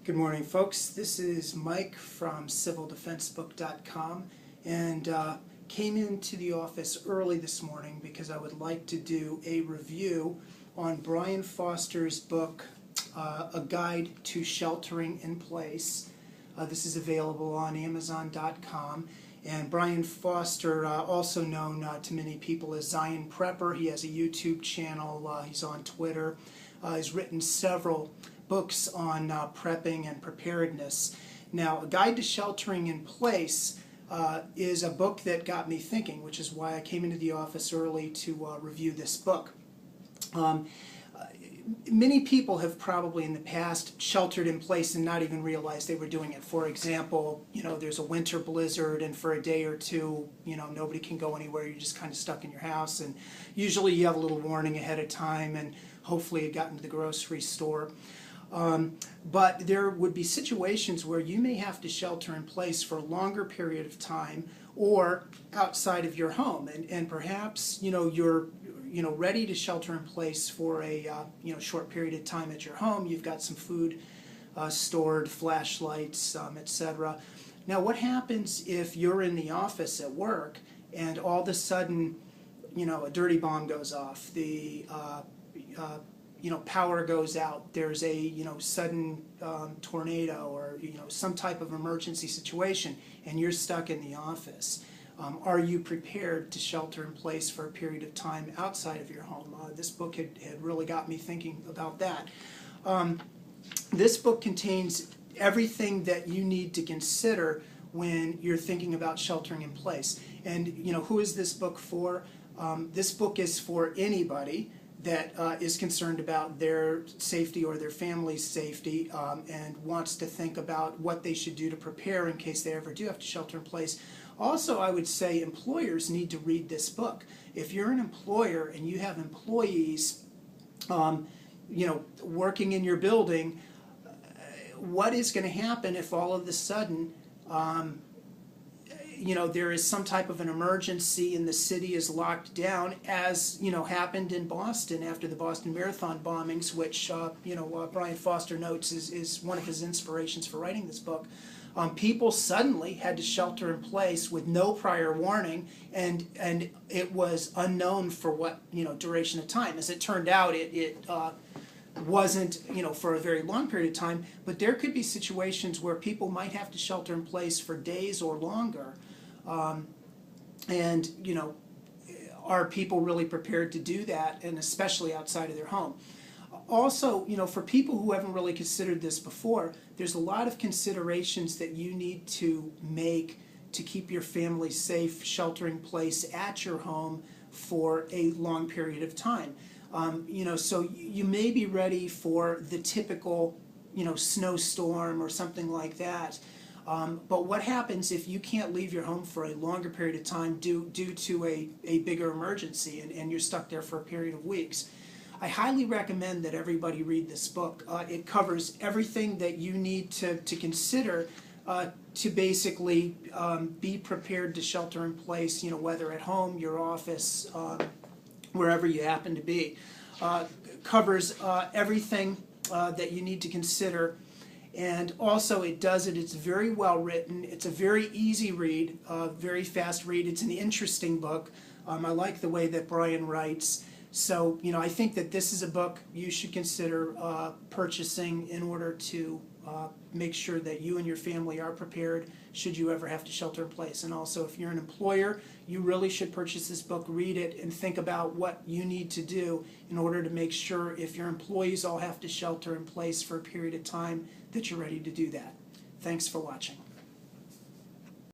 Good morning, folks. This is Mike from CivilDefenseBook.com, and came into the office early this morning because I would like to do a review on Brian Foster's book, A Guide to Sheltering in Place. This is available on Amazon.com. And Brian Foster, also known to many people as Zion Prepper, he has a YouTube channel, he's on Twitter, he's written several books on prepping and preparedness. Now, A Guide to Sheltering in Place is a book that got me thinking, which is why I came into the office early to review this book. Many people have probably in the past sheltered in place and not even realized they were doing it. For example, there's a winter blizzard and for a day or two, nobody can go anywhere. You're just kind of stuck in your house, and usually you have a little warning ahead of time, and hopefully you got into the grocery store. But there would be situations where you may have to shelter in place for a longer period of time or outside of your home, and perhaps you're ready to shelter in place for a short period of time at your home. You've got some food stored, flashlights, etc. Now, what happens if you're in the office at work and all of a sudden a dirty bomb goes off, the power goes out, there's a sudden tornado or some type of emergency situation, and you're stuck in the office? Are you prepared to shelter in place for a period of time outside of your home? This book had really got me thinking about that. This book contains everything that you need to consider when you're thinking about sheltering in place. And who is this book for? This book is for anybody that is concerned about their safety or their family's safety and wants to think about what they should do to prepare in case they ever do have to shelter in place. Also, I would say employers need to read this book. If you're an employer and you have employees working in your building, what is going to happen if all of a sudden there is some type of an emergency and the city is locked down, as happened in Boston after the Boston Marathon bombings, which Brian Foster notes is one of his inspirations for writing this book. People suddenly had to shelter in place with no prior warning, and it was unknown for what duration of time. As it turned out, it wasn't for a very long period of time, but there could be situations where people might have to shelter in place for days or longer. And are people really prepared to do that, and especially outside of their home? Also, for people who haven't really considered this before, there's a lot of considerations that you need to make to keep your family safe, sheltering in place at your home for a long period of time. So you may be ready for the typical, snowstorm or something like that. But what happens if you can't leave your home for a longer period of time due to a bigger emergency, and you're stuck there for a period of weeks? I highly recommend that everybody read this book. It covers everything that you need to consider to basically be prepared to shelter in place, whether at home, your office, wherever you happen to be. Covers everything that you need to consider. And also it's very well written. It's a very easy read, very fast read. It's an interesting book. I like the way that Brian writes. So, I think that this is a book you should consider purchasing in order to make sure that you and your family are prepared should you ever have to shelter in place. And also, if you're an employer, you really should purchase this book, read it, and think about what you need to do in order to make sure if your employees all have to shelter in place for a period of time that you're ready to do that. Thanks for watching.